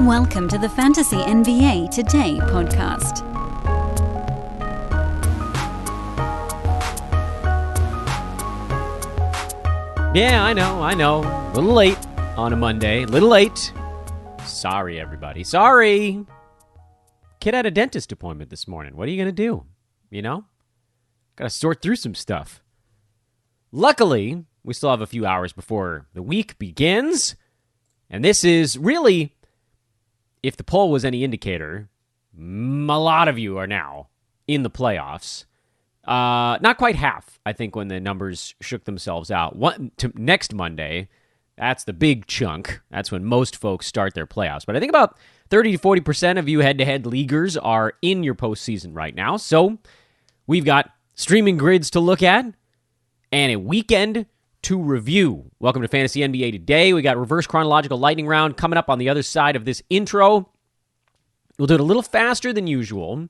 Welcome to the Fantasy NBA Today podcast. Yeah, I know. A little late on a Monday. A little late. Sorry, everybody. Sorry. Kid had a dentist appointment this morning. What are you going to do? You know? Got to sort through some stuff. Luckily, we still have a few hours before the week begins. And this is really, if the poll was any indicator, a lot of you are now in the playoffs. Not quite half, I think, when the numbers shook themselves out. Next Monday, that's the big chunk. That's when most folks start their playoffs. But I think about 30 to 40% of you head-to-head leaguers are in your postseason right now. So we've got streaming grids to look at and a weekend to review. Welcome to Fantasy NBA Today. We got reverse chronological lightning round coming up on the other side of this intro. We'll do it a little faster than usual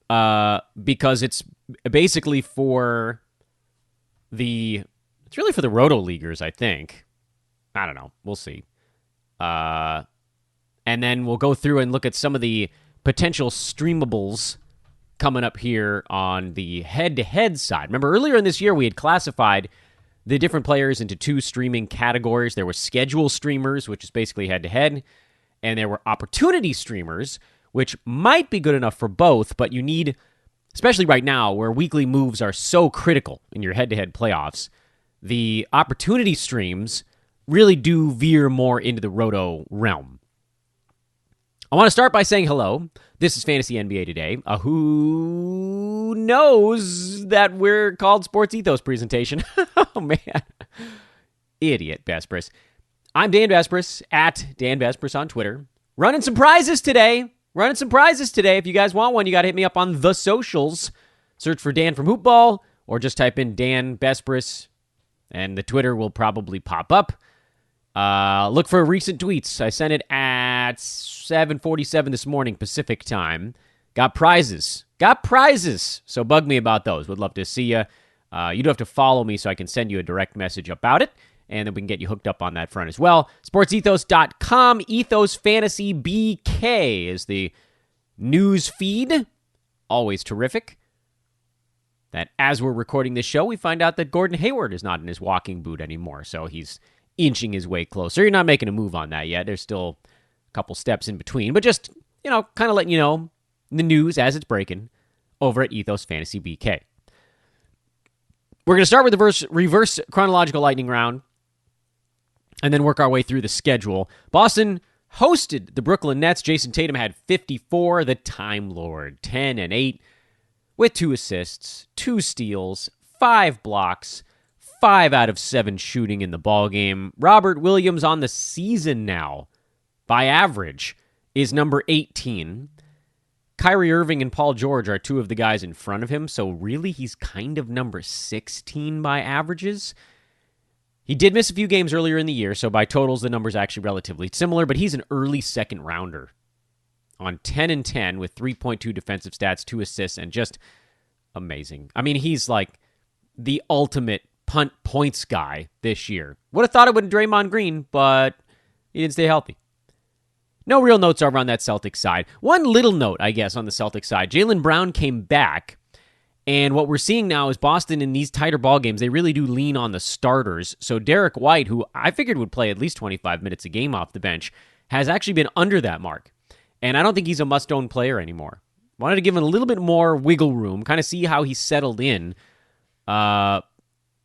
because it's basically it's really for the roto leaguers, I think. I don't know. We'll see. And then we'll go through and look at some of the potential streamables coming up here on the head-to-head side. Remember, earlier in this year, we had classified the different players into two streaming categories. There were schedule streamers, which is basically head-to-head, and there were opportunity streamers, which might be good enough for both, but you need, especially right now where weekly moves are so critical in your head-to-head playoffs, the opportunity streams really do veer more into the roto realm. I want to start by saying hello. This is Fantasy NBA Today. Who knows that we're called Sports Ethos Presentation? Oh, man. Idiot, Vespris. I'm Dan Vespris, at Dan Vespris on Twitter. Running some prizes today. If you guys want one, you got to hit me up on the socials. Search for Dan from Hoopball, or just type in Dan Vespris, and the Twitter will probably pop up. Look for recent tweets. I sent it at 7:47 this morning Pacific time. Got prizes. So bug me about those. Would love to see you. You do have to follow me so I can send you a direct message about it, and then we can get you hooked up on that front as well. SportsEthos.com. Ethos Fantasy BK is the news feed. Always terrific. That as we're recording this show, we find out that Gordon Hayward is not in his walking boot anymore, so he's inching his way closer. You're not making a move on that yet. There's still a couple steps in between, but just, kind of letting you know the news as it's breaking over at Ethos Fantasy BK. We're going to start with the reverse chronological lightning round and then work our way through the schedule. Boston hosted the Brooklyn Nets. Jason Tatum had 54. The Time Lord, 10-8 with 2 assists, 2 steals, 5 blocks, 5 out of 7 shooting in the ballgame. Robert Williams on the season now, by average, is number 18. Kyrie Irving and Paul George are 2 of the guys in front of him, so really he's kind of number 16 by averages. He did miss a few games earlier in the year, so by totals the number's actually relatively similar, but he's an early second rounder on 10-10 with 3.2 defensive stats, 2 assists, and just amazing. I mean, he's like the ultimate punt points guy this year. Would have thought it would Draymond Green, but he didn't stay healthy. No real notes over on that Celtics side. One little note, I guess, on the Celtics side. Jaylen Brown came back, and what we're seeing now is Boston in these tighter ball games, they really do lean on the starters. So Derek White, who I figured would play at least 25 minutes a game off the bench, has actually been under that mark. And I don't think he's a must-own player anymore. Wanted to give him a little bit more wiggle room, kind of see how he settled in.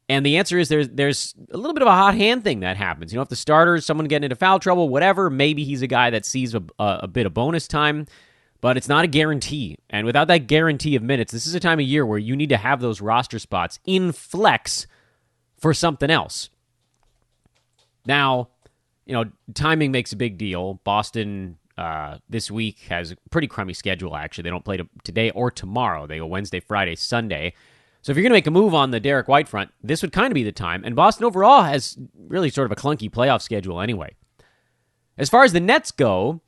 And the answer is there's a little bit of a hot hand thing that happens. If the starters, someone getting into foul trouble, whatever, maybe he's a guy that sees a bit of bonus time, but it's not a guarantee. And without that guarantee of minutes, this is a time of year where you need to have those roster spots in flex for something else. Now, timing makes a big deal. Boston this week has a pretty crummy schedule, actually. They don't play today or tomorrow. They go Wednesday, Friday, Sunday. So if you're going to make a move on the Derek White front, this would kind of be the time. And Boston overall has really sort of a clunky playoff schedule anyway. As far as the Nets go,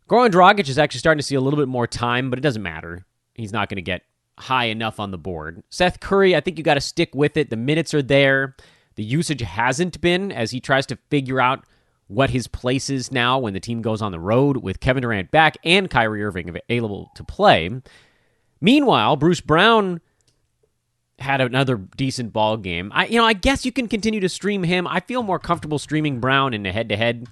Goran Dragic is actually starting to see a little bit more time, but it doesn't matter. He's not going to get high enough on the board. Seth Curry, I think you got to stick with it. The minutes are there. The usage hasn't been as he tries to figure out what his place is now when the team goes on the road with Kevin Durant back and Kyrie Irving available to play. Meanwhile, Bruce Brown had another decent ball game. I guess you can continue to stream him. I feel more comfortable streaming Brown in a head-to-head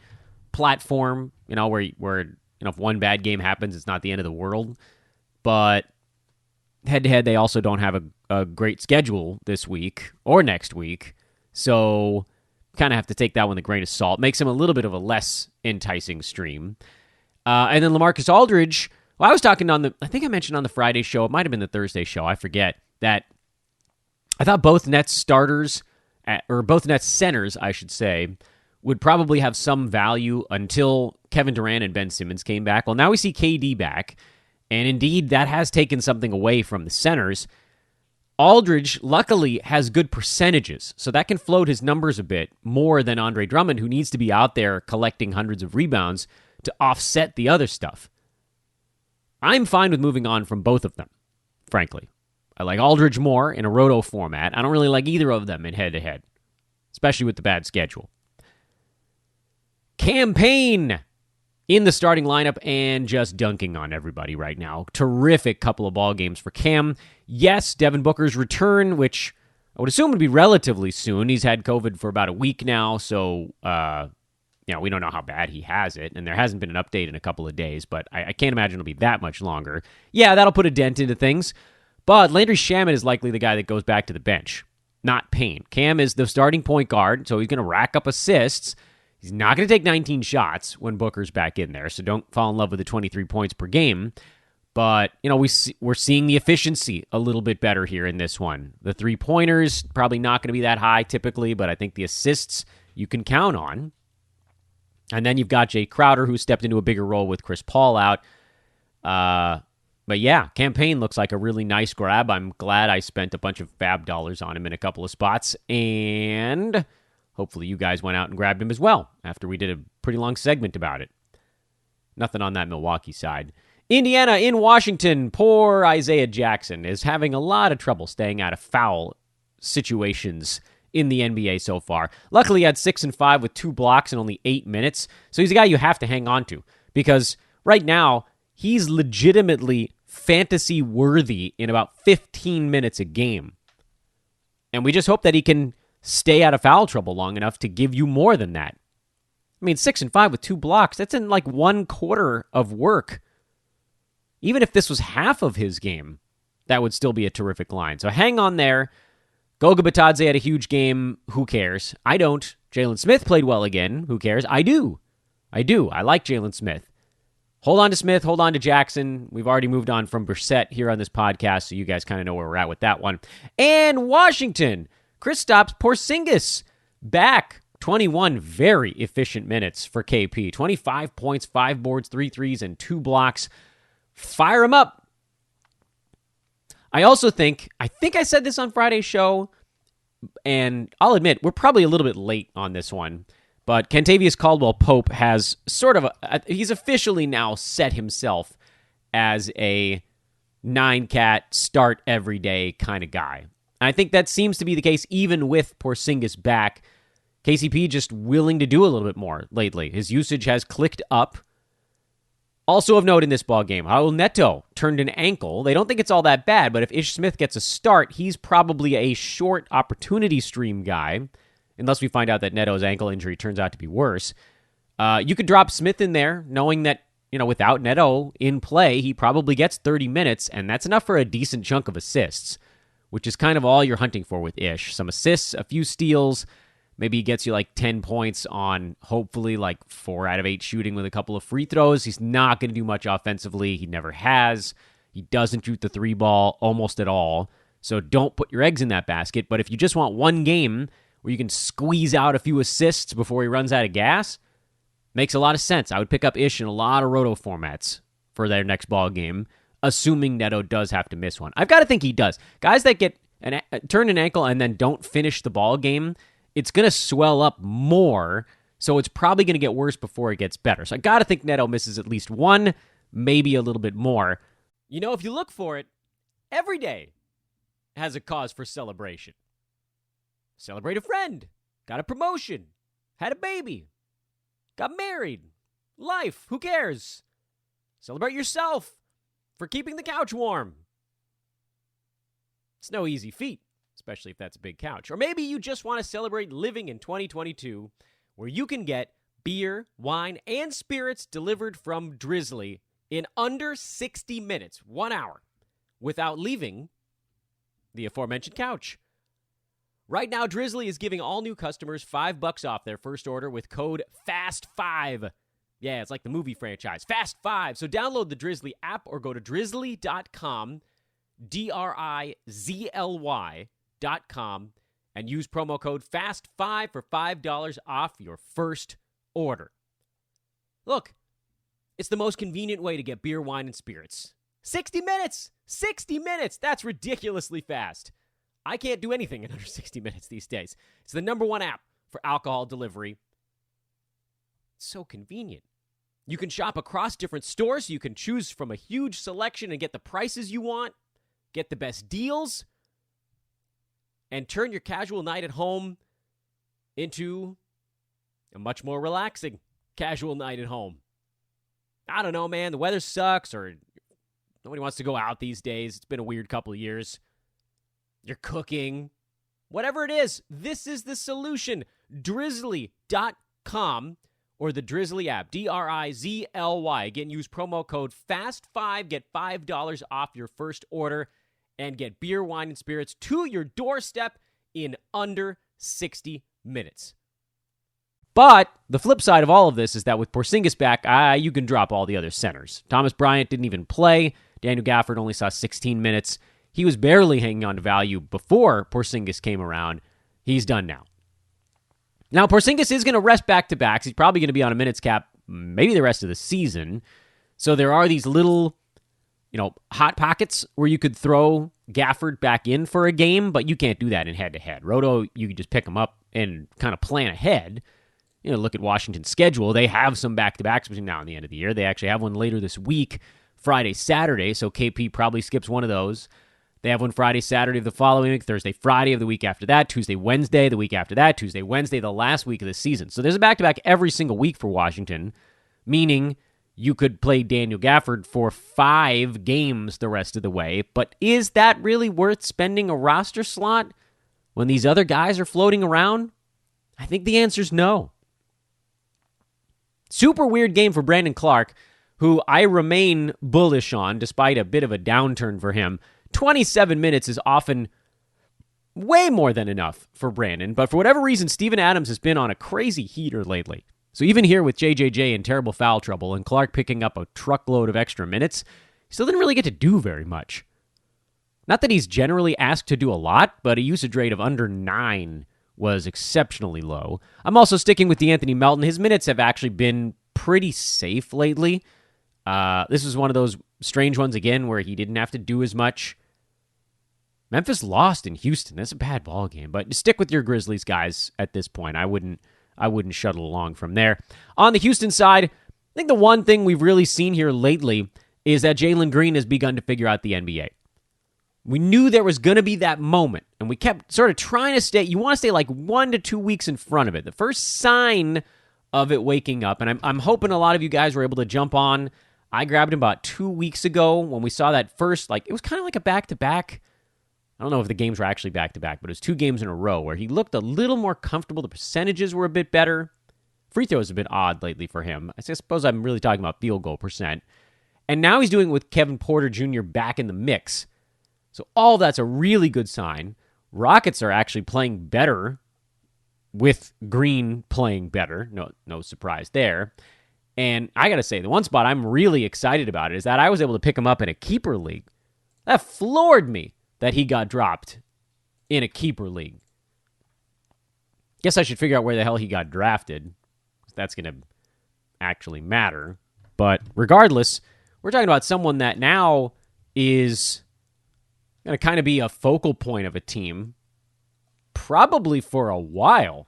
platform, where if one bad game happens, it's not the end of the world. But head-to-head, they also don't have a great schedule this week or next week. So kind of have to take that one with a grain of salt. Makes him a little bit of a less enticing stream. And then Lamarcus Aldridge, I was talking I think I mentioned on the Friday show, it might have been the Thursday show, I forget, that I thought both Nets starters, or both Nets centers, I should say, would probably have some value until Kevin Durant and Ben Simmons came back. Well, now we see KD back, and indeed that has taken something away from the centers. Aldridge, luckily, has good percentages, so that can float his numbers a bit more than Andre Drummond, who needs to be out there collecting hundreds of rebounds to offset the other stuff. I'm fine with moving on from both of them, frankly. I like Aldridge more in a roto format. I don't really like either of them in head-to-head, especially with the bad schedule. Cam Payne in the starting lineup and just dunking on everybody right now. Terrific couple of ball games for Cam. Yes, Devin Booker's return, which I would assume would be relatively soon. He's had COVID for about a week now, so we don't know how bad he has it, and there hasn't been an update in a couple of days, but I can't imagine it'll be that much longer. Yeah, that'll put a dent into things. But Landry Shaman is likely the guy that goes back to the bench, not Payne. Cam is the starting point guard, so he's going to rack up assists. He's not going to take 19 shots when Booker's back in there, so don't fall in love with the 23 points per game. But, we're seeing the efficiency a little bit better here in this one. The three-pointers, probably not going to be that high typically, but I think the assists you can count on. And then you've got Jay Crowder, who stepped into a bigger role with Chris Paul out. But yeah, Cam Payne looks like a really nice grab. I'm glad I spent a bunch of fab dollars on him in a couple of spots. And hopefully you guys went out and grabbed him as well after we did a pretty long segment about it. Nothing on that Milwaukee side. Indiana in Washington. Poor Isaiah Jackson is having a lot of trouble staying out of foul situations in the NBA so far. Luckily, he had 6 and 5 with 2 blocks in only 8 minutes. So he's a guy you have to hang on to because right now, he's legitimately fantasy worthy in about 15 minutes a game. And we just hope that he can stay out of foul trouble long enough to give you more than that. I mean, 6 and 5 with 2 blocks, that's in like 1/4 of work. Even if this was half of his game, that would still be a terrific line. So hang on there. Goga Bitadze had a huge game. Who cares? I don't. Jalen Smith played well again. Who cares? I do. I like Jalen Smith. Hold on to Smith. Hold on to Jackson. We've already moved on from Brissett here on this podcast, so you guys kind of know where we're at with that one. And Washington. Kristaps Porzingis back. 21 very efficient minutes for KP. 25 points, 5 boards, 3 threes, and 2 blocks. Fire him up. I also think I said this on Friday's show, and I'll admit, we're probably a little bit late on this one, but Cantavious Caldwell Pope has he's officially now set himself as a 9-cat, start every day kind of guy. And I think that seems to be the case even with Porzingis back. KCP just willing to do a little bit more lately. His usage has clicked up. Also of note in this ballgame, Raul Neto turned an ankle. They don't think it's all that bad, but if Ish Smith gets a start, he's probably a short opportunity stream guy, unless we find out that Neto's ankle injury turns out to be worse. You could drop Smith in there, knowing that, without Neto in play, he probably gets 30 minutes, and that's enough for a decent chunk of assists, which is kind of all you're hunting for with Ish. Some assists, a few steals. Maybe he gets you like 10 points on hopefully like 4 out of 8 shooting with a couple of free throws. He's not going to do much offensively. He never has. He doesn't shoot the 3 ball almost at all. So don't put your eggs in that basket. But if you just want one game where you can squeeze out a few assists before he runs out of gas, makes a lot of sense. I would pick up Ish in a lot of roto formats for their next ball game, assuming Neto does have to miss one. I've got to think he does. Guys that get turn an ankle and then don't finish the ball game, it's going to swell up more, so it's probably going to get worse before it gets better. So I got to think Neto misses at least one, maybe a little bit more. If you look for it, every day has a cause for celebration. Celebrate a friend, got a promotion, had a baby. got married. Life, who cares? Celebrate yourself for keeping the couch warm. It's no easy feat, especially if that's a big couch. Or maybe you just want to celebrate living in 2022, where you can get beer, wine, and spirits delivered from Drizzly in under 60 minutes, 1 hour, without leaving the aforementioned couch. Right now, Drizzly is giving all new customers $5 off their first order with code FAST5. Yeah, it's like the movie franchise, FAST5. So download the Drizzly app or go to drizzly.com, DRIZLY.com, and use promo code FAST5 for $5 off your first order. Look, it's the most convenient way to get beer, wine, and spirits. 60 minutes! 60 minutes! That's ridiculously fast. I can't do anything in under 60 minutes these days. It's the #1 app for alcohol delivery. It's so convenient. You can shop across different stores. You can choose from a huge selection and get the prices you want, get the best deals, and turn your casual night at home into a much more relaxing casual night at home. I don't know, man. The weather sucks, or nobody wants to go out these days. It's been a weird couple of years. You're cooking. Whatever it is, this is the solution. Drizzly.com or the Drizzly app. DRIZLY. Again, use promo code FAST5. Get $5 off your first order and get beer, wine, and spirits to your doorstep in under 60 minutes. But the flip side of all of this is that with Porzingis back, you can drop all the other centers. Thomas Bryant didn't even play. Daniel Gafford only saw 16 minutes. He was barely hanging on to value before Porzingis came around. He's done now. Now, Porzingis is going to rest back-to-backs. He's probably going to be on a minutes cap maybe the rest of the season. So there are these little, hot pockets where you could throw Gafford back in for a game, but you can't do that in head-to-head. Roto, you can just pick him up and kind of plan ahead. Look at Washington's schedule. They have some back-to-backs between now and the end of the year. They actually have one later this week, Friday, Saturday, so KP probably skips one of those. They have one Friday, Saturday of the following week, Thursday, Friday of the week after that, Tuesday, Wednesday the week after that, Tuesday, Wednesday the last week of the season. So there's a back-to-back every single week for Washington, meaning you could play Daniel Gafford for 5 games the rest of the way. But is that really worth spending a roster slot when these other guys are floating around? I think the answer is no. Super weird game for Brandon Clark, who I remain bullish on despite a bit of a downturn for him. 27 minutes is often way more than enough for Brandon, but for whatever reason, Steven Adams has been on a crazy heater lately. So even here with JJJ in terrible foul trouble and Clark picking up a truckload of extra minutes, he still didn't really get to do very much. Not that he's generally asked to do a lot, but a usage rate of under 9 was exceptionally low. I'm also sticking with DeAnthony Melton. His minutes have actually been pretty safe lately. This was one of those strange ones again where he didn't have to do as much. Memphis lost in Houston. That's a bad ball game, but stick with your Grizzlies guys at this point. I wouldn't shuttle along from there. On the Houston side, I think the one thing we've really seen here lately is that Jalen Green has begun to figure out the NBA. We knew there was going to be that moment, and we kept sort of trying to stay. You want to stay like 1 to 2 weeks in front of it. The first sign of it waking up, and I'm hoping a lot of you guys were able to jump on. I grabbed him about 2 weeks ago when we saw that first, it was kind of like a back-to-back. I don't know if the games were actually back-to-back, but it was 2 games in a row where he looked a little more comfortable. The percentages were a bit better. Free throws have been odd lately for him. I suppose I'm really talking about field goal percent. And now he's doing it with Kevin Porter Jr. back in the mix. So all that's a really good sign. Rockets are actually playing better with Green playing better. No surprise there. And I got to say, the one spot I'm really excited about is that I was able to pick him up in a keeper league. That floored me that he got dropped in a keeper league. Guess I should figure out where the hell he got drafted. That's going to actually matter. But regardless, we're talking about someone that now is going to kind of be a focal point of a team, probably for a while.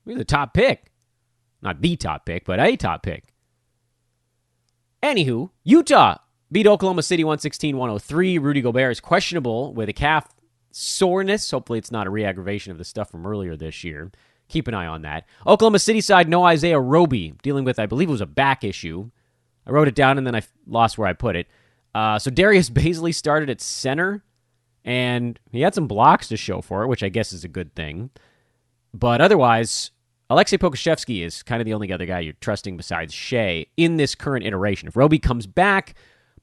He's the top pick. Not the top pick, but a top pick. Anywho, Utah beat Oklahoma City 116-103. Rudy Gobert is questionable with a calf soreness. Hopefully it's not a re-aggravation of the stuff from earlier this year. keep an eye on that. Oklahoma City side, no Isaiah Roby, dealing with, I believe it was a back issue. I wrote it down and then I lost where I put it. So Darius Baisley started at center, and he had some blocks to show for it, which I guess is a good thing. But otherwise, Alexei Pokusevsky is kind of the only other guy you're trusting besides Shea in this current iteration. If Roby comes back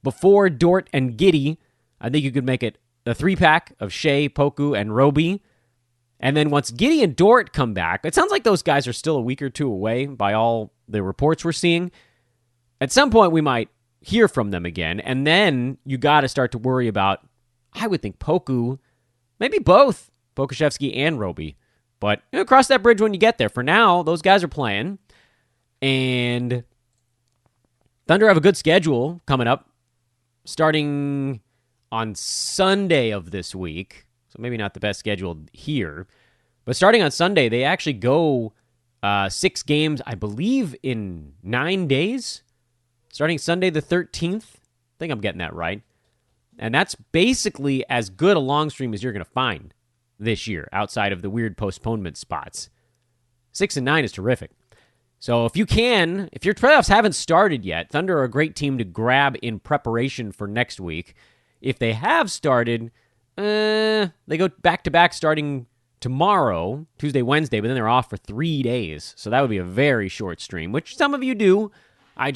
before Dort and Giddey, I think you could make it a 3-pack of Shea, Poku, and Roby. And then once Giddey and Dort come back, it sounds like those guys are still a week or two away by all the reports we're seeing. At some point, we might hear from them again, and then you got to start to worry about, I would think, Poku, maybe both, Pokusevsky and Roby. But cross that bridge when you get there. For now, those guys are playing, and Thunder have a good schedule coming up, starting on Sunday of this week. So maybe not the best schedule here, but starting on Sunday, they actually go 6 games, I believe, in 9 days. Starting Sunday the 13th. I think I'm getting that right. And that's basically as good a long stream as you're going to find this year, outside of the weird postponement spots. 6 and 9 is terrific. So if your playoffs haven't started yet, Thunder are a great team to grab in preparation for next week. If they have started, they go back-to-back starting tomorrow, Tuesday, Wednesday, but then they're off for 3 days. So that would be a very short stream, which some of you do. I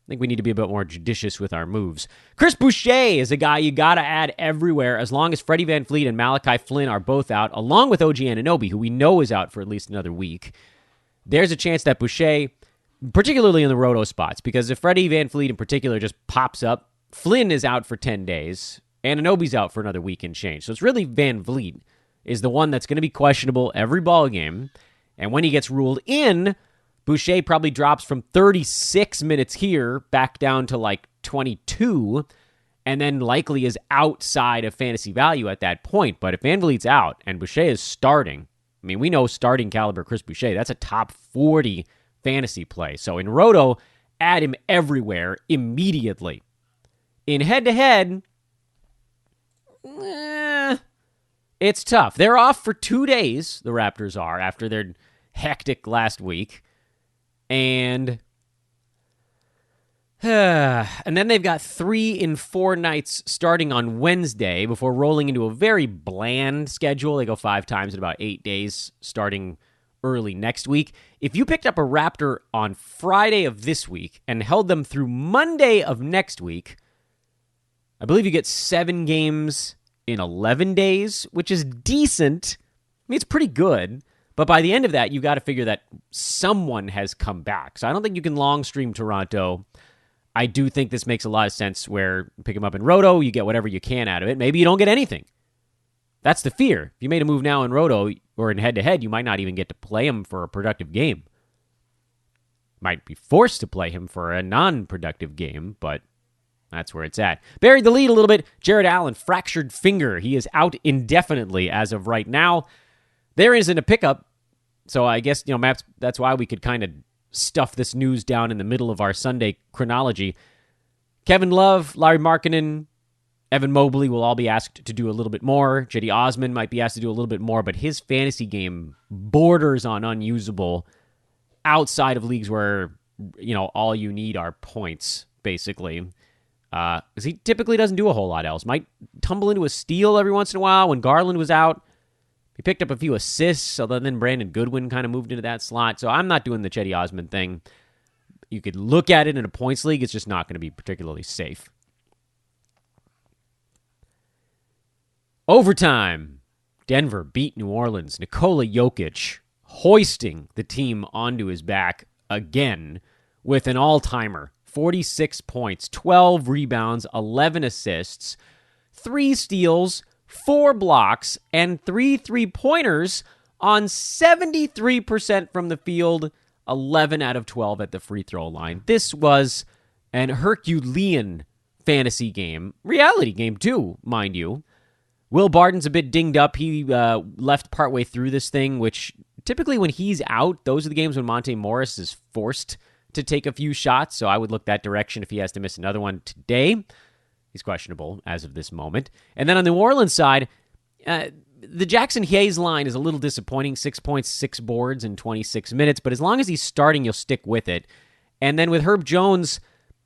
think we need to be a bit more judicious with our moves. Chris Boucher is a guy you got to add everywhere as long as Freddie VanVleet and Malachi Flynn are both out, along with OG Anunoby, who we know is out for at least another week. There's a chance that Boucher, particularly in the roto spots, because if Freddie VanVleet in particular just pops up, Flynn is out for 10 days, Anunoby's out for another week and change. So it's really VanVleet is the one that's going to be questionable every ball game, and when he gets ruled in, Boucher probably drops from 36 minutes here back down to like 22, and then likely is outside of fantasy value at that point. But if VanVleet's out and Boucher is starting, I mean, we know starting caliber Chris Boucher, that's a top 40 fantasy play. So in Roto, add him everywhere immediately. In head-to-head, it's tough. They're off for 2 days, the Raptors are, after their hectic last week. And then they've got 3 in 4 nights starting on Wednesday before rolling into a very bland schedule. They go 5 times in about 8 days starting early next week. If you picked up a Raptor on Friday of this week and held them through Monday of next week, I believe you get 7 games in 11 days, which is decent. I mean, it's pretty good. But by the end of that, you've got to figure that someone has come back. So I don't think you can long stream Toronto. I do think this makes a lot of sense where you pick them up in Roto, you get whatever you can out of it. Maybe you don't get anything. That's the fear. If you made a move now in Roto or in head-to-head, you might not even get to play him for a productive game. Might be forced to play him for a non-productive game, but that's where it's at. Buried the lead a little bit. Jared Allen, fractured finger. He is out indefinitely as of right now. There isn't a pickup, so I guess, Maps, that's why we could kind of stuff this news down in the middle of our Sunday chronology. Kevin Love, Larry Markkinen, Evan Mobley will all be asked to do a little bit more. Cedi Osman might be asked to do a little bit more, but his fantasy game borders on unusable outside of leagues where, all you need are points, basically. Because he typically doesn't do a whole lot else. Might tumble into a steal every once in a while. When Garland was out, he picked up a few assists, although then Brandon Goodwin kind of moved into that slot. So I'm not doing the Cedi Osman thing. You could look at it in a points league. It's just not going to be particularly safe. Overtime. Denver beat New Orleans. Nikola Jokic hoisting the team onto his back again with an all-timer. 46 points, 12 rebounds, 11 assists, 3 steals, 4 blocks, and 3 3-pointers on 73% from the field, 11 out of 12 at the free throw line. This was an Herculean fantasy game. Reality game, too, mind you. Will Barton's a bit dinged up. He left partway through this thing, which typically when he's out, those are the games when Monte Morris is forced to take a few shots, so I would look that direction if he has to miss another one today. He's questionable as of this moment. And then on the New Orleans side, the Jackson Hayes line is a little disappointing, 6 points, 6 boards in 26 minutes, but as long as he's starting, you'll stick with it. And then with Herb Jones,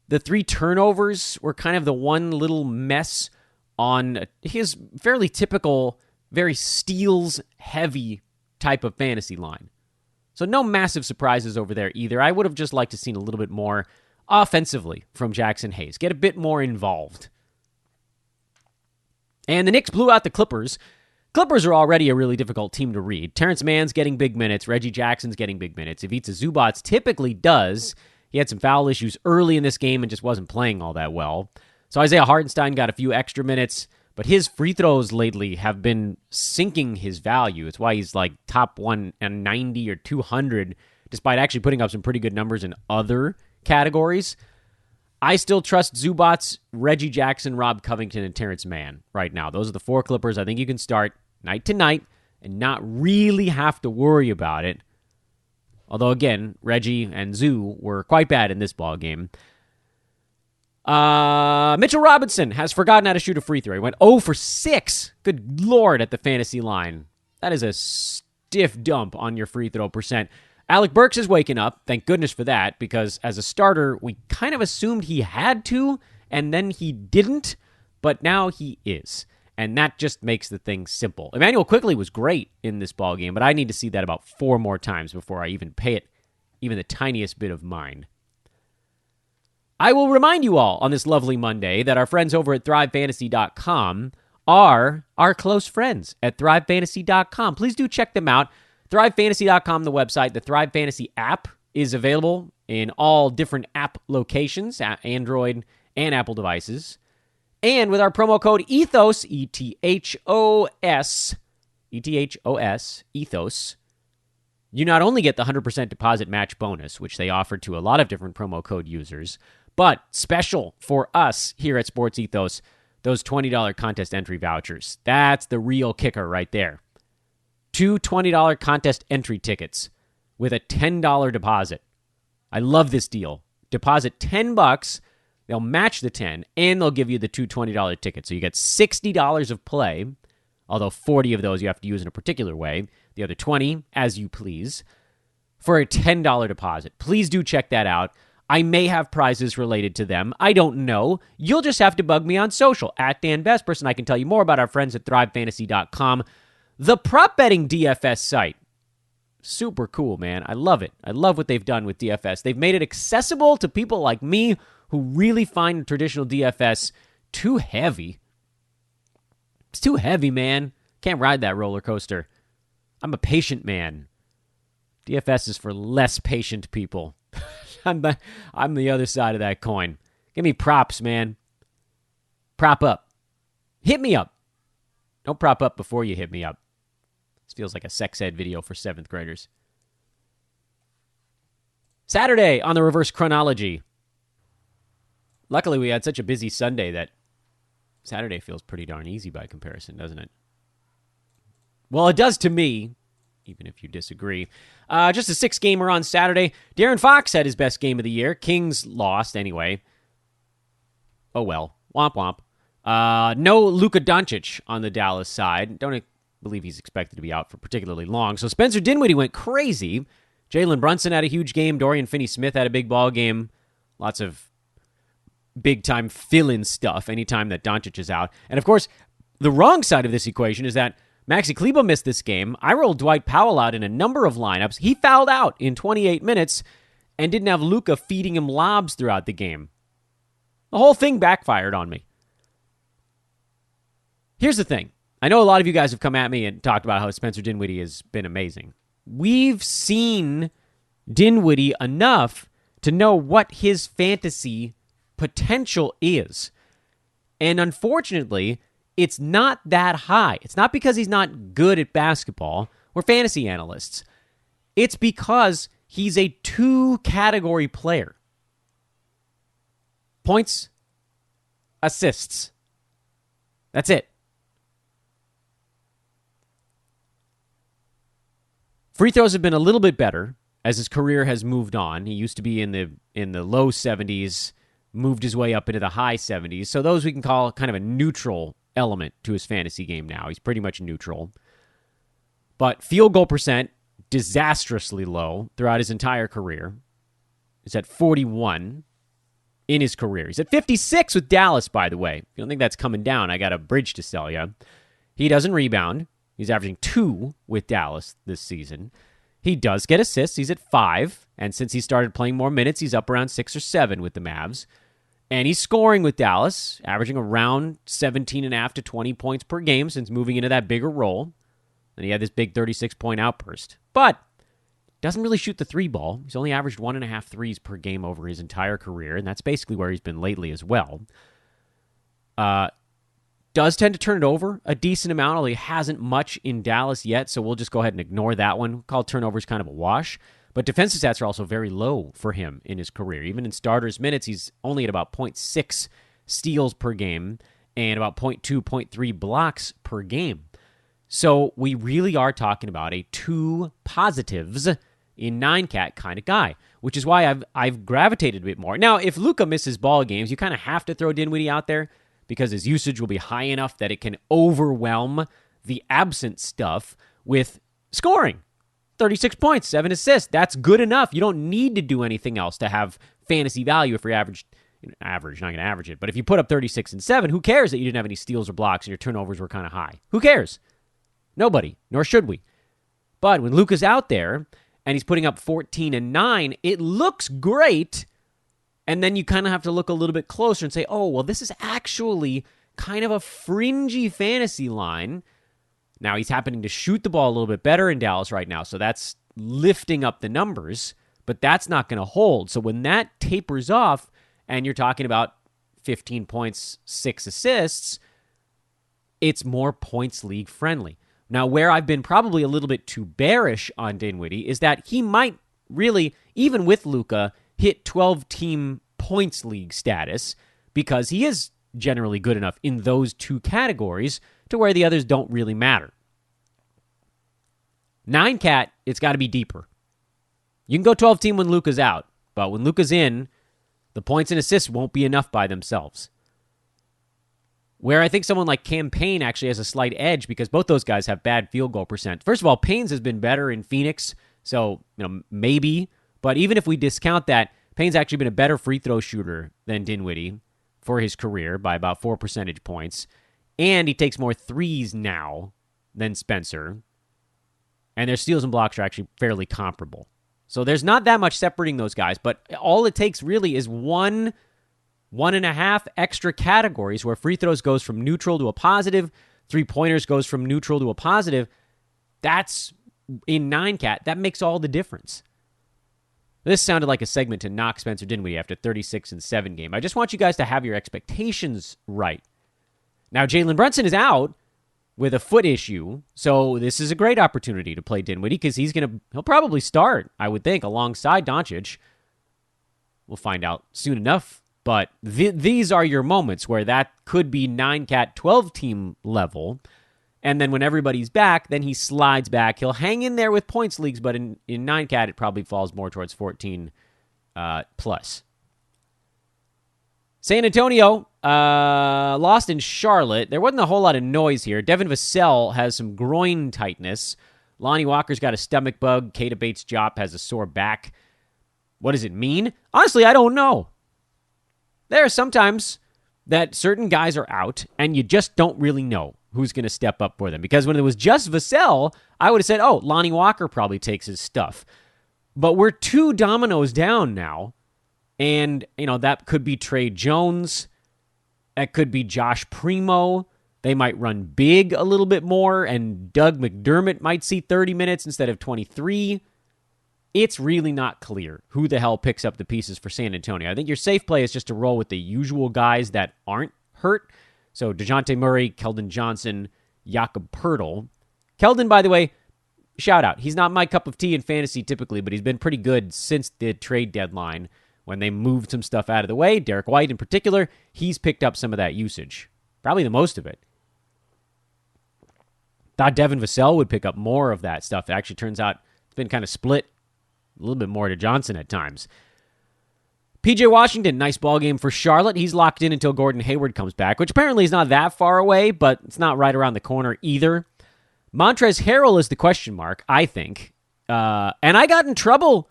the 3 turnovers were kind of the one little mess on his fairly typical, very steals-heavy type of fantasy line. So no massive surprises over there either. I would have just liked to seen a little bit more offensively from Jackson Hayes. Get a bit more involved. And the Knicks blew out the Clippers. Clippers are already a really difficult team to read. Terrence Mann's getting big minutes. Reggie Jackson's getting big minutes. Ivica Zubac typically does. He had some foul issues early in this game and just wasn't playing all that well. So Isaiah Hartenstein got a few extra minutes, but his free throws lately have been sinking his value. It's why he's like top 190 or 200, despite actually putting up some pretty good numbers in other categories. I still trust Zubac, Reggie Jackson, Rob Covington, and Terrence Mann right now. Those are the 4 Clippers I think you can start night to night and not really have to worry about it. Although, again, Reggie and Zoo were quite bad in this ball game. Mitchell Robinson has forgotten how to shoot a free throw. He went 0 for 6. Good Lord, at the fantasy line. That is a stiff dump on your free throw percent. Alec Burks is waking up. Thank goodness for that, because as a starter, we kind of assumed he had to, and then he didn't, but now he is. And that just makes the thing simple. Emmanuel Quickley was great in this ballgame, but I need to see that about 4 more times before I even pay it even the tiniest bit of mind. I will remind you all on this lovely Monday that our friends over at ThriveFantasy.com are our close friends at ThriveFantasy.com. Please do check them out. ThriveFantasy.com, the website. The Thrive Fantasy app is available in all different app locations, Android and Apple devices. And with our promo code ETHOS, ETHOS, ETHOS, you not only get the 100% deposit match bonus, which they offer to a lot of different promo code users, but special for us here at Sports Ethos, those $20 contest entry vouchers. That's the real kicker right there. 2 $20 contest entry tickets with a $10 deposit. I love this deal. Deposit $10, they'll match the 10, and they'll give you the 2 $20 tickets. So you get $60 of play, although 40 of those you have to use in a particular way. The other 20, as you please, for a $10 deposit. Please do check that out. I may have prizes related to them. I don't know. You'll just have to bug me on social, at Dan Besperson. I can tell you more about our friends at ThriveFantasy.com, the prop betting DFS site. Super cool, man. I love it. I love what they've done with DFS. They've made it accessible to people like me who really find traditional DFS too heavy. It's too heavy, man. Can't ride that roller coaster. I'm a patient man. DFS is for less patient people. I'm the other side of that coin. Give me props, man. Prop up. Hit me up. Don't prop up before you hit me up. This feels like a sex ed video for 7th graders. Saturday on the reverse chronology. Luckily, we had such a busy Sunday that Saturday feels pretty darn easy by comparison, doesn't it? Well, it does to me, even if you disagree. Just a 6-gamer on Saturday. Darren Fox had his best game of the year. Kings lost anyway. Oh well. Womp womp. No Luka Doncic on the Dallas side. Don't believe he's expected to be out for particularly long. So Spencer Dinwiddie went crazy. Jalen Brunson had a huge game. Dorian Finney-Smith had a big ball game. Lots of big-time fill-in stuff anytime that Doncic is out. And, of course, the wrong side of this equation is that Maxi Kleber missed this game. I rolled Dwight Powell out in a number of lineups. He fouled out in 28 minutes and didn't have Luka feeding him lobs throughout the game. The whole thing backfired on me. Here's the thing. I know a lot of you guys have come at me and talked about how Spencer Dinwiddie has been amazing. We've seen Dinwiddie enough to know what his fantasy potential is. And unfortunately, it's not that high. It's not because he's not good at basketball. We're fantasy analysts. It's because he's a 2-category player. Points, assists. That's it. Free throws have been a little bit better as his career has moved on. He used to be in the low 70s, moved his way up into the high 70s. So those we can call kind of a neutral element to his fantasy game now. He's pretty much neutral. But field goal percent, disastrously low throughout his entire career. He's at 41 in his career. He's at 56 with Dallas, by the way. If you don't think that's coming down, I got a bridge to sell you. He doesn't rebound. He's averaging 2 with Dallas this season. He does get assists. He's at 5. And since he started playing more minutes, he's up around 6 or 7 with the Mavs. And he's scoring with Dallas, averaging around 17.5 to 20 points per game since moving into that bigger role. And he had this big 36-point outburst. But doesn't really shoot the 3 ball. He's only averaged 1.5 threes per game over his entire career, and that's basically where he's been lately as well. Does tend to turn it over a decent amount, although he hasn't much in Dallas yet, so we'll just go ahead and ignore that one. We'll call turnovers kind of a wash. But defensive stats are also very low for him in his career. Even in starters minutes, he's only at about 0.6 steals per game and about 0.2, 0.3 blocks per game. So we really are talking about a 2 positives in 9-cat kind of guy, which is why I've gravitated a bit more. Now, if Luka misses ball games, you kind of have to throw Dinwiddie out there because his usage will be high enough that it can overwhelm the absent stuff with scoring. 36 points, 7 assists. That's good enough. You don't need to do anything else to have fantasy value if you're average, not going to average it, but if you put up 36 and 7, who cares that you didn't have any steals or blocks and your turnovers were kind of high? Who cares? Nobody, nor should we. But when Luka's out there and he's putting up 14 and 9, it looks great. And then you kind of have to look a little bit closer and say, oh, well, this is actually kind of a fringy fantasy line. Now, he's happening to shoot the ball a little bit better in Dallas right now, so that's lifting up the numbers, but that's not going to hold. So when that tapers off and you're talking about 15 points, 6 assists, it's more points league friendly. Now, where I've been probably a little bit too bearish on Dinwiddie is that he might really, even with Luka, hit 12-team points league status because he is generally good enough in those 2 categories to where the others don't really matter. 9-cat, it's got to be deeper. You can go 12-team when Luka's out, but when Luka's in, the points and assists won't be enough by themselves. Where I think someone like Cam Payne actually has a slight edge because both those guys have bad field goal percent. First of all, Payne's has been better in Phoenix, so maybe. But even if we discount that, Payne's actually been a better free throw shooter than Dinwiddie for his career by about 4 percentage points. And he takes more threes now than Spencer. And their steals and blocks are actually fairly comparable. So there's not that much separating those guys, but all it takes really is 1.5 extra categories where free throws goes from neutral to a positive, 3-pointers goes from neutral to a positive. That's in 9-cat. That makes all the difference. This sounded like a segment to knock Spencer Dinwiddie after 36 and 7 game. I just want you guys to have your expectations right. Now, Jalen Brunson is out with a foot issue, so this is a great opportunity to play Dinwiddie because he'll probably start, I would think, alongside Doncic. We'll find out soon enough. But these are your moments where that could be 9-cat 12-team level. And then when everybody's back, then he slides back. He'll hang in there with points leagues, but in 9-cat, it probably falls more towards 14 plus. San Antonio lost in Charlotte. There wasn't a whole lot of noise here. Devin Vassell has some groin tightness. Lonnie Walker's got a stomach bug. Keita Bates-Diop has a sore back. What does it mean? Honestly, I don't know. There are sometimes that certain guys are out, and you just don't really know who's going to step up for them. Because when it was just Vassell, I would have said, oh, Lonnie Walker probably takes his stuff. But we're 2 dominoes down now, and that could be Trey Jones. That could be Josh Primo. They might run big a little bit more, and Doug McDermott might see 30 minutes instead of 23. It's really not clear who the hell picks up the pieces for San Antonio. I think your safe play is just to roll with the usual guys that aren't hurt. So DeJounte Murray, Keldon Johnson, Jakob Poeltl. Keldon, by the way, shout out. He's not my cup of tea in fantasy typically, but he's been pretty good since the trade deadline when they moved some stuff out of the way. Derek White in particular, he's picked up some of that usage. Probably the most of it. Thought Devin Vassell would pick up more of that stuff. It actually turns out it's been kind of split. A little bit more to Johnson at times. PJ Washington, nice ball game for Charlotte. He's locked in until Gordon Hayward comes back, which apparently is not that far away, but it's not right around the corner either. Montrezl Harrell is the question mark, I think. And I got in trouble.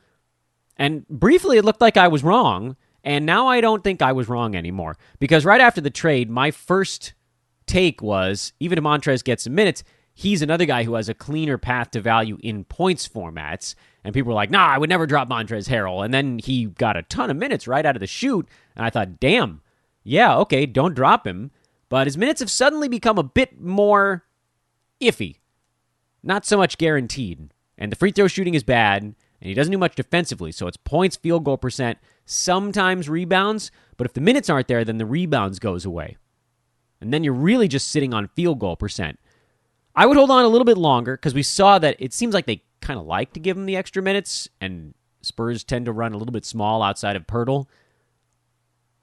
And briefly, it looked like I was wrong. And now I don't think I was wrong anymore. Because right after the trade, my first take was, even if Montrezl gets some minutes, he's another guy who has a cleaner path to value in points formats. And people were like, nah, I would never drop Montrezl Harrell. And then he got a ton of minutes right out of the chute. And I thought, damn, yeah, okay, don't drop him. But his minutes have suddenly become a bit more iffy. Not so much guaranteed. And the free throw shooting is bad, and he doesn't do much defensively. So it's points, field goal percent, sometimes rebounds. But if the minutes aren't there, then the rebounds goes away. And then you're really just sitting on field goal percent. I would hold on a little bit longer because we saw that it seems like they kind of like to give him the extra minutes, and Spurs tend to run a little bit small outside of Pirtle.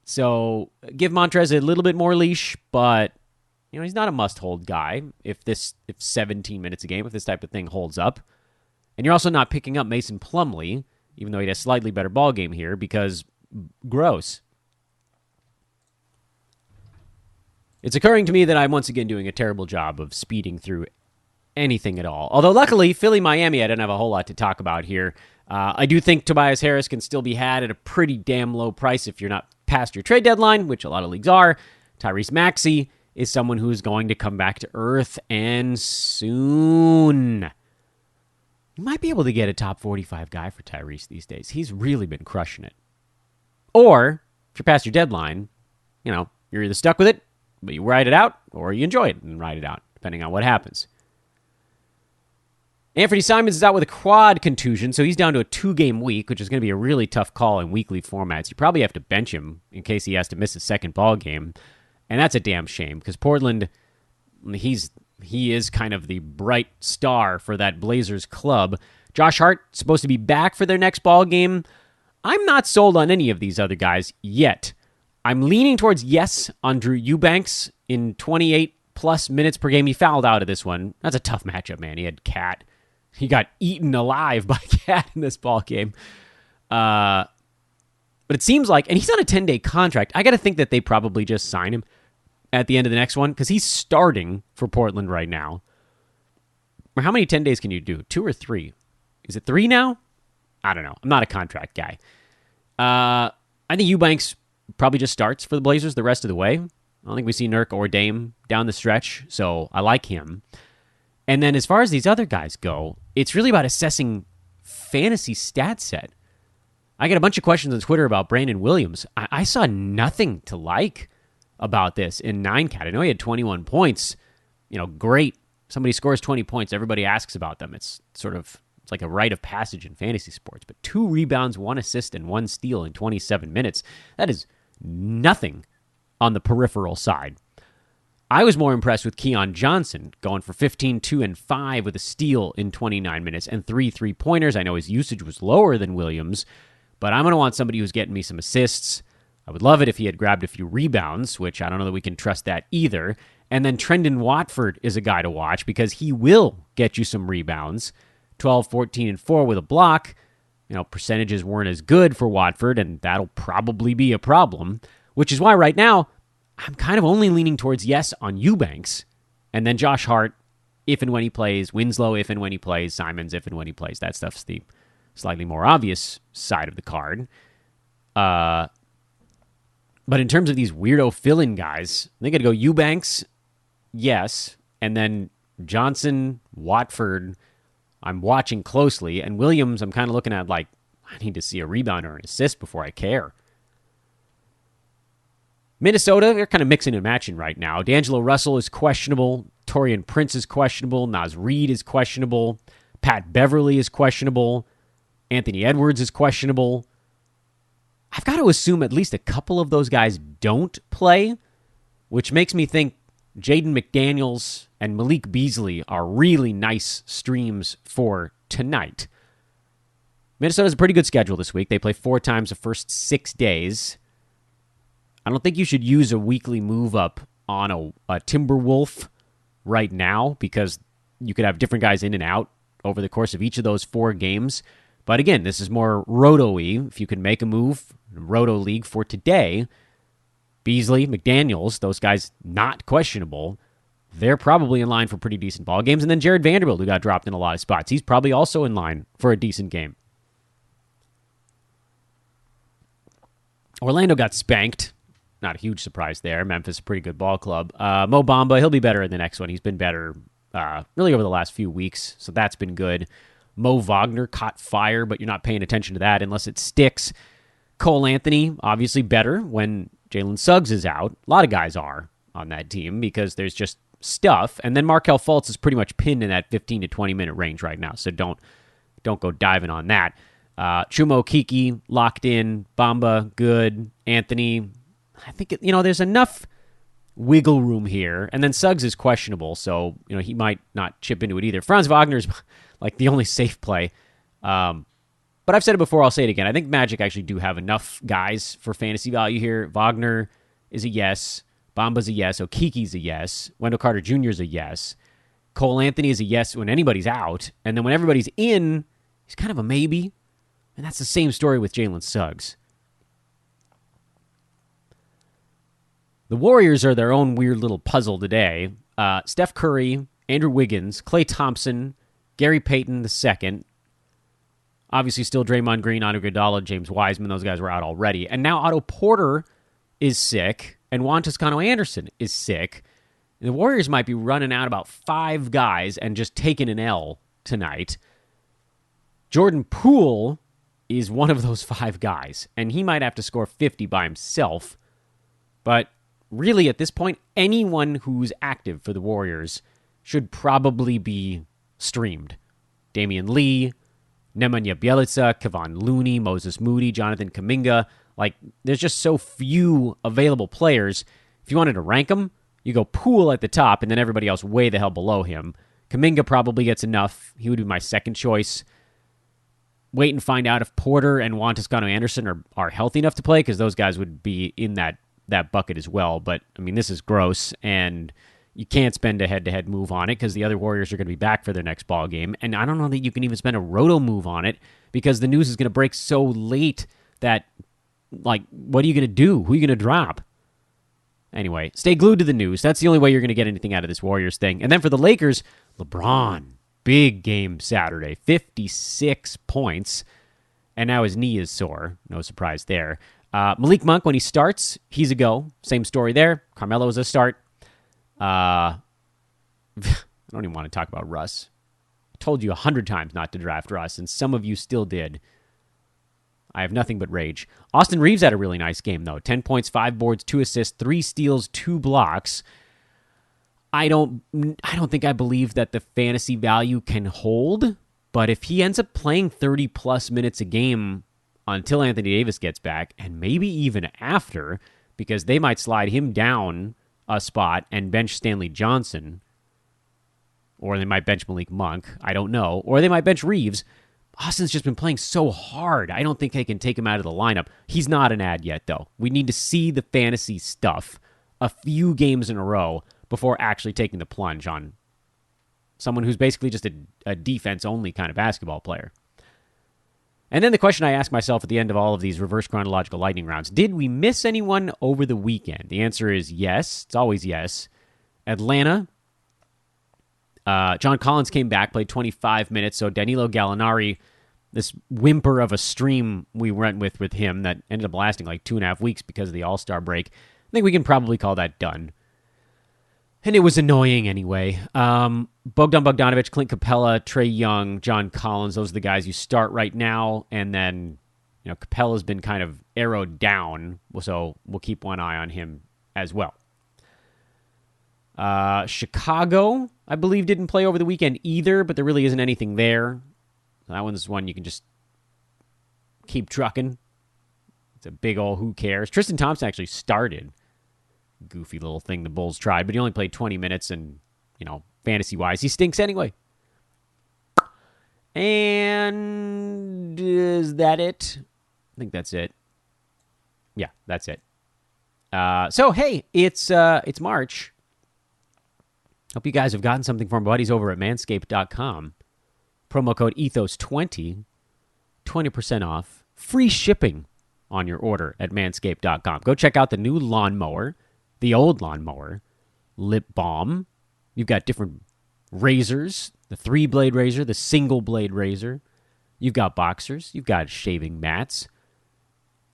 So give Montrezl a little bit more leash, but he's not a must-hold guy if 17 minutes a game, if this type of thing holds up. And you're also not picking up Mason Plumlee, even though he had a slightly better ball game here, because gross. It's occurring to me that I'm once again doing a terrible job of speeding through anything at all. Although luckily, Philly-Miami, I don't have a whole lot to talk about here. I do think Tobias Harris can still be had at a pretty damn low price if you're not past your trade deadline, which a lot of leagues are. Tyrese Maxey is someone who is going to come back to earth, and soon. You might be able to get a top 45 guy for Tyrese these days. He's really been crushing it. Or, if you're past your deadline, you're either stuck with it, but you ride it out, or you enjoy it and ride it out, depending on what happens. Anthony Simons is out with a quad contusion, so he's down to a 2-game week, which is going to be a really tough call in weekly formats. You probably have to bench him in case he has to miss a second ball game. And that's a damn shame, because Portland, he is kind of the bright star for that Blazers club. Josh Hart supposed to be back for their next ball game. I'm not sold on any of these other guys yet. I'm leaning towards yes on Drew Eubanks in 28-plus minutes per game. He fouled out of this one. That's a tough matchup, man. He had Cat. He got eaten alive by Cat in this ball game. But it seems like, and he's on a 10-day contract. I got to think that they probably just sign him at the end of the next one because he's starting for Portland right now. Or how many 10 days can you do? 2 or 3? Is it 3 now? I don't know. I'm not a contract guy. I think Eubanks probably just starts for the Blazers the rest of the way. I don't think we see Nurk or Dame down the stretch, so I like him. And then as far as these other guys go, it's really about assessing fantasy stat set. I get a bunch of questions on Twitter about Brandon Williams. I saw nothing to like about this in 9-cat. I know he had 21 points. Great. Somebody scores 20 points. Everybody asks about them. It's like a rite of passage in fantasy sports. But 2 rebounds, 1 assist, and 1 steal in 27 minutes. That is nothing on the peripheral side. I was more impressed with Keon Johnson going for 15, 2, and 5 with a steal in 29 minutes and 3 3-pointers. I know his usage was lower than Williams, but I'm going to want somebody who's getting me some assists. I would love it if he had grabbed a few rebounds, which I don't know that we can trust that either. And then Trendon Watford is a guy to watch because he will get you some rebounds. 12, 14, and 4 with a block. Percentages weren't as good for Watford, and that'll probably be a problem, which is why right now I'm kind of only leaning towards yes on Eubanks, and then Josh Hart, if and when he plays, Winslow, if and when he plays, Simons, if and when he plays. That stuff's the slightly more obvious side of the card. But in terms of these weirdo fill-in guys, I think I'd go Eubanks, yes, and then Johnson, Watford, I'm watching closely, and Williams, I'm kind of looking at like, I need to see a rebound or an assist before I care. Minnesota, they're kind of mixing and matching right now. D'Angelo Russell is questionable. Taurean Prince is questionable. Naz Reid is questionable. Pat Beverly is questionable. Anthony Edwards is questionable. I've got to assume at least a couple of those guys don't play, which makes me think Jaden McDaniels and Malik Beasley are really nice streams for tonight. Minnesota has a pretty good schedule this week. They play 4 times the first 6 days. I don't think you should use a weekly move up on a Timberwolf right now because you could have different guys in and out over the course of each of those 4 games. But again, this is more roto-y. If you can make a move, Roto League for today, Beasley, McDaniels, those guys not questionable. they're probably in line for pretty decent ball games. And then Jared Vanderbilt, who got dropped in a lot of spots, he's probably also in line for a decent game. Orlando got spanked. Not a huge surprise there. Memphis, a pretty good ball club. Mo Bamba, he'll be better in the next one. He's been better really over the last few weeks, so that's been good. Mo Wagner caught fire, but you're not paying attention to that unless it sticks. Cole Anthony, obviously better when Jalen Suggs is out. A lot of guys are on that team because there's just stuff. And then Markelle Fultz is pretty much pinned in that 15 to 20-minute range right now, so don't go diving on that. Chumo Kiki, locked in. Bamba, good. Anthony, I think, there's enough wiggle room here. And then Suggs is questionable, so, he might not chip into it either. Franz Wagner's like the only safe play. But I've said it before, I'll say it again. I think Magic actually do have enough guys for fantasy value here. Wagner is a yes. Bamba's a yes. Okiki's a yes. Wendell Carter Jr. is a yes. Cole Anthony is a yes when anybody's out. And then when everybody's in, he's kind of a maybe. And that's the same story with Jalen Suggs. The Warriors are their own weird little puzzle today. Steph Curry, Andrew Wiggins, Klay Thompson, Gary Payton II. Obviously still Draymond Green, Andre Iguodala, James Wiseman. Those guys were out already. And now Otto Porter is sick, and Juan Toscano Anderson is sick. And the Warriors might be running out about 5 guys and just taking an L tonight. Jordan Poole is one of those 5 guys, and he might have to score 50 by himself. But really, at this point, anyone who's active for the Warriors should probably be streamed. Damian Lee, Nemanja Bjelica, Kevon Looney, Moses Moody, Jonathan Kuminga. There's just so few available players. If you wanted to rank them, you go Poole at the top, and then everybody else way the hell below him. Kuminga probably gets enough. He would be my second choice. Wait and find out if Porter and Juan Toscano Anderson are healthy enough to play, because those guys would be in that bucket as well. But, this is gross, and you can't spend a head-to-head move on it because the other Warriors are going to be back for their next ball game. And I don't know that you can even spend a roto move on it because the news is going to break so late that, what are you going to do? Who are you going to drop? Anyway, stay glued to the news. That's the only way you're going to get anything out of this Warriors thing. And then for the Lakers, LeBron, big game Saturday, 56 points. And now his knee is sore. No surprise there. Malik Monk, when he starts, he's a go. Same story there. Carmelo's a start. I don't even want to talk about Russ. I told you 100 times not to draft Russ, and some of you still did. I have nothing but rage. Austin Reeves had a really nice game, though. 10 points, 5 boards, 2 assists, 3 steals, 2 blocks. I don't think I believe that the fantasy value can hold, but if he ends up playing 30-plus minutes a game until Anthony Davis gets back, and maybe even after, because they might slide him down a spot and bench Stanley Johnson, or they might bench Malik Monk, I don't know, or they might bench Reeves. Austin's just been playing so hard. I don't think they can take him out of the lineup. He's not an ad yet, though. We need to see the fantasy stuff a few games in a row before actually taking the plunge on someone who's basically just a defense-only kind of basketball player. And then the question I ask myself at the end of all of these reverse chronological lightning rounds, did we miss anyone over the weekend? The answer is yes. It's always yes. Atlanta, John Collins came back, played 25 minutes, so Danilo Gallinari, this whimper of a stream we went with him that ended up lasting 2.5 weeks because of the All-Star break, I think we can probably call that done. And it was annoying anyway. Bogdan Bogdanovic, Clint Capella, Trae Young, John Collins, those are the guys you start right now. And then, Capella's been kind of arrowed down, so we'll keep one eye on him as well. Chicago, I believe, didn't play over the weekend either, but there really isn't anything there. That one's one you can just keep trucking. It's a big old who cares. Tristan Thompson actually started. Goofy little thing the Bulls tried, but he only played 20 minutes, and, fantasy-wise, he stinks anyway. And is that it? I think that's it. Yeah, that's it. So, hey, it's March. Hope you guys have gotten something from buddies over at manscaped.com. Promo code ETHOS20, 20% off, free shipping on your order at manscaped.com. Go check out the new lawnmower, the old lawnmower, lip balm, You've got different razors, the 3-blade razor, the single-blade razor. You've got boxers. You've got shaving mats.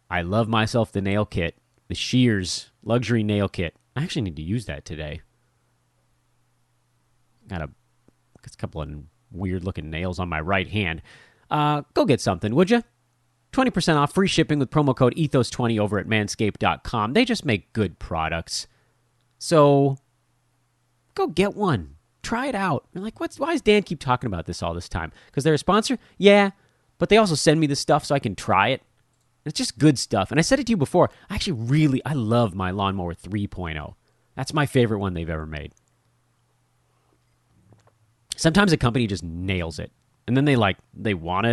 I love myself the nail kit, the Shears luxury nail kit. I actually need to use that today. Got a couple of weird-looking nails on my right hand. Go get something, would you? 20% off, free shipping with promo code Ethos20 over at manscaped.com. They just make good products. So go get one. Try it out. You're like, why does Dan keep talking about this all this time? Because they're a sponsor? Yeah, but they also send me the stuff so I can try it. It's just good stuff. And I said it to you before. I love my Lawnmower 3.0. That's my favorite one they've ever made. Sometimes a company just nails it. And then they want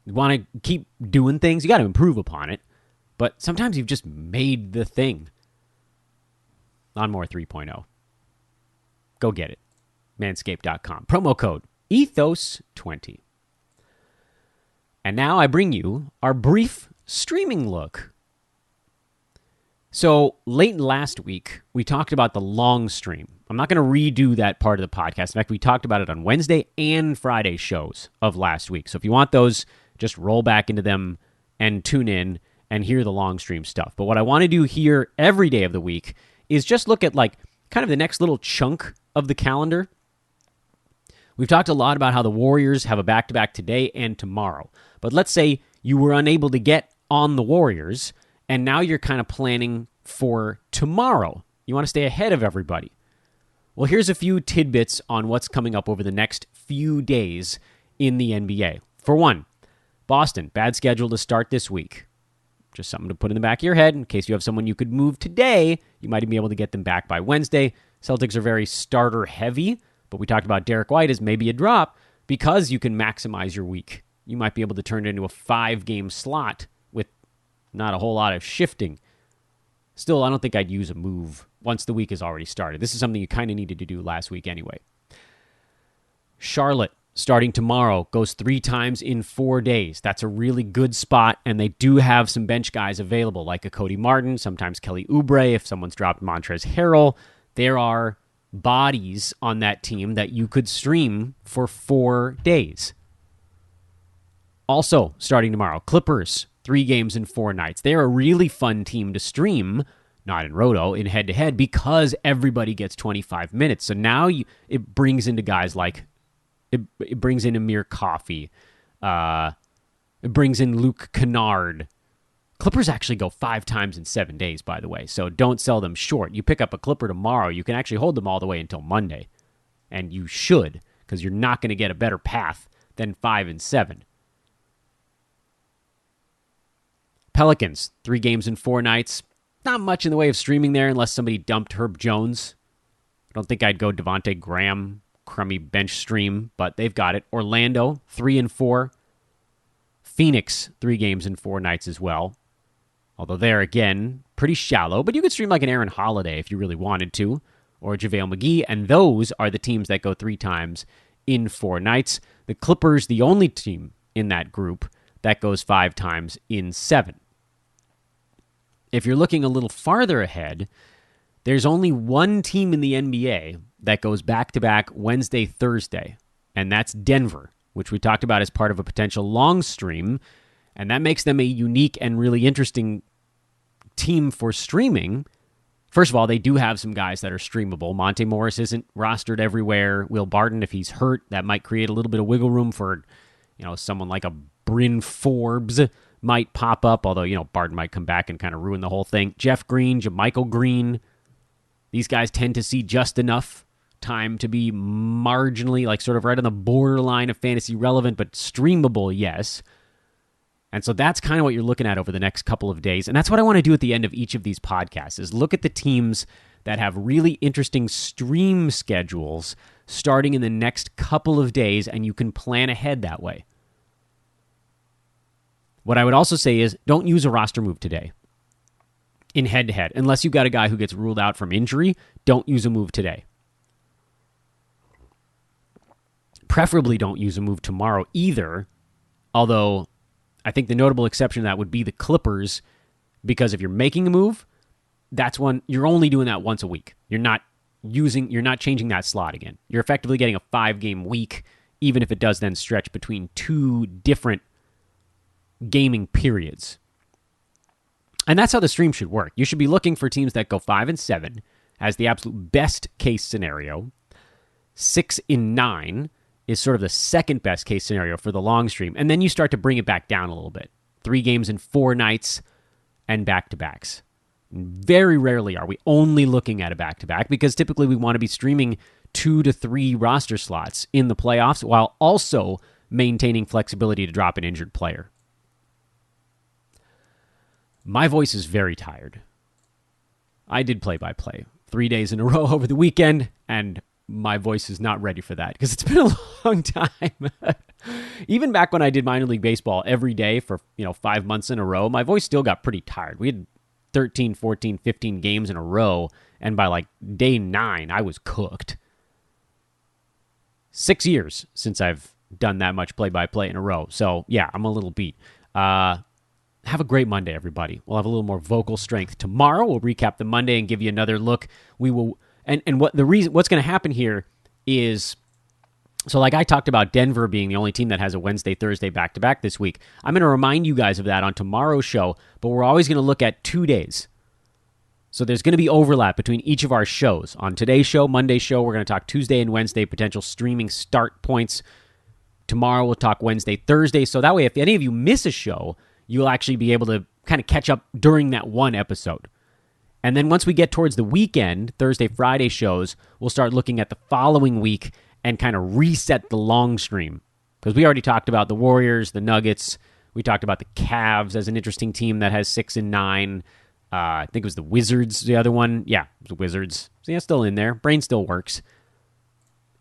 to keep doing things. You got to improve upon it. But sometimes you've just made the thing. Lawnmower 3.0. Go get it. Manscaped.com. Promo code Ethos20. And now I bring you our brief streaming look. So late last week, we talked about the long stream. I'm not going to redo that part of the podcast. In fact, we talked about it on Wednesday and Friday shows of last week. So if you want those, just roll back into them and tune in and hear the long stream stuff. But what I want to do here every day of the week is just look at kind of the next little chunk of the calendar. We've talked a lot about how the Warriors have a back-to-back today and tomorrow. But let's say you were unable to get on the Warriors, and now you're kind of planning for tomorrow. You want to stay ahead of everybody. Well, here's a few tidbits on what's coming up over the next few days in the NBA. For one, Boston, bad schedule to start this week. Just something to put in the back of your head in case you have someone you could move today. You might be able to get them back by Wednesday. Celtics are very starter-heavy, but we talked about Derek White as maybe a drop because you can maximize your week. You might be able to turn it into a 5-game slot with not a whole lot of shifting. Still, I don't think I'd use a move once the week has already started. This is something you kind of needed to do last week anyway. Charlotte, starting tomorrow, goes 3 times in 4 days. That's a really good spot, and they do have some bench guys available, like a Cody Martin, sometimes Kelly Oubre, if someone's dropped Montrezl Harrell. There are bodies on that team that you could stream for 4 days. Also, starting tomorrow, Clippers, 3 games in 4 nights. They're a really fun team to stream, not in Roto, in head-to-head, because everybody gets 25 minutes. So now it brings into guys like, it brings in Amir Coffey. It brings in Luke Kennard. Clippers actually go 5 times in 7 days, by the way, so don't sell them short. You pick up a Clipper tomorrow, you can actually hold them all the way until Monday. And you should, because you're not going to get a better path than 5 and 7. Pelicans, 3 games in 4 nights. Not much in the way of streaming there unless somebody dumped Herb Jones. I don't think I'd go Devontae Graham, crummy bench stream, but they've got it. Orlando, 3 and 4. Phoenix, 3 games in 4 nights as well. Although they're, again, pretty shallow, but you could stream like an Aaron Holiday if you really wanted to, or JaVale McGee, and those are the teams that go 3 times in 4 nights. The Clippers, the only team in that group that goes 5 times in 7. If you're looking a little farther ahead, there's only one team in the NBA that goes back-to-back Wednesday, Thursday, and that's Denver, which we talked about as part of a potential long stream, and that makes them a unique and really interesting team for streaming. First of all, they do have some guys that are streamable. Monte Morris isn't rostered everywhere. Will Barton, if he's hurt, that might create a little bit of wiggle room for, someone like a Bryn Forbes might pop up, although, Barton might come back and kind of ruin the whole thing. Jeff Green, JaMychal Green, these guys tend to see just enough time to be marginally, sort of right on the borderline of fantasy relevant, but streamable, yes. And so that's kind of what you're looking at over the next couple of days. And that's what I want to do at the end of each of these podcasts, is look at the teams that have really interesting stream schedules starting in the next couple of days, and you can plan ahead that way. What I would also say is don't use a roster move today in head-to-head. Unless you've got a guy who gets ruled out from injury, don't use a move today. Preferably don't use a move tomorrow either, although I think the notable exception to that would be the Clippers, because if you're making a move, that's one you're only doing that once a week. You're not you're not changing that slot again. You're effectively getting a 5-game week, even if it does then stretch between 2 different gaming periods. And that's how the stream should work. You should be looking for teams that go 5-7 as the absolute best case scenario. 6-9 is sort of the second best case scenario for the long stream. And then you start to bring it back down a little bit. 3 games in 4 nights and back-to-backs. Very rarely are we only looking at a back-to-back because typically we want to be streaming 2 to 3 roster slots in the playoffs while also maintaining flexibility to drop an injured player. My voice is very tired. I did play-by-play 3 days in a row over the weekend, and my voice is not ready for that because it's been a long time. Even back when I did minor league baseball every day for 5 months in a row, my voice still got pretty tired. We had 13, 14, 15 games in a row, and by like day 9, I was cooked. 6 years since I've done that much play-by-play in a row. So, yeah, I'm a little beat. Have a great Monday, everybody. We'll have a little more vocal strength tomorrow. We'll recap the Monday and give you another look. We will, and what's going to happen here is, so like I talked about Denver being the only team that has a Wednesday, Thursday back-to-back this week. I'm going to remind you guys of that on tomorrow's show, but we're always going to look at 2 days. So there's going to be overlap between each of our shows. On today's show, Monday's show, we're going to talk Tuesday and Wednesday potential streaming start points. Tomorrow we'll talk Wednesday, Thursday. So that way, if any of you miss a show, you'll actually be able to kind of catch up during that one episode. And then once we get towards the weekend, Thursday, Friday shows, we'll start looking at the following week and kind of reset the long stream. Because we already talked about the Warriors, the Nuggets. We talked about the Cavs as an interesting team that has 6-9. I think it was the Wizards, the other one. Yeah, it was the Wizards. So yeah, still in there. Brain still works.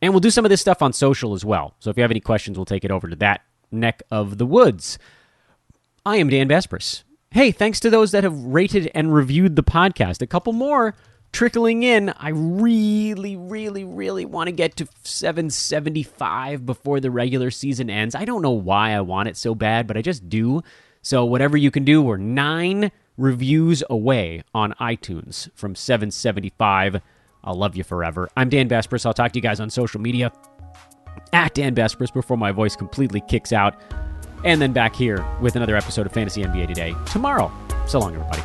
And we'll do some of this stuff on social as well. So if you have any questions, we'll take it over to that neck of the woods. I am Dan Vespris. Hey, thanks to those that have rated and reviewed the podcast. A couple more trickling in. I really, really, really want to get to 775 before the regular season ends. I don't know why I want it so bad, but I just do. So whatever you can do, we're 9 reviews away on iTunes from 775. I'll love you forever. I'm Dan Vespris. I'll talk to you guys on social media at Dan Vespris before my voice completely kicks out. And then back here with another episode of Fantasy NBA Today tomorrow. So long, everybody.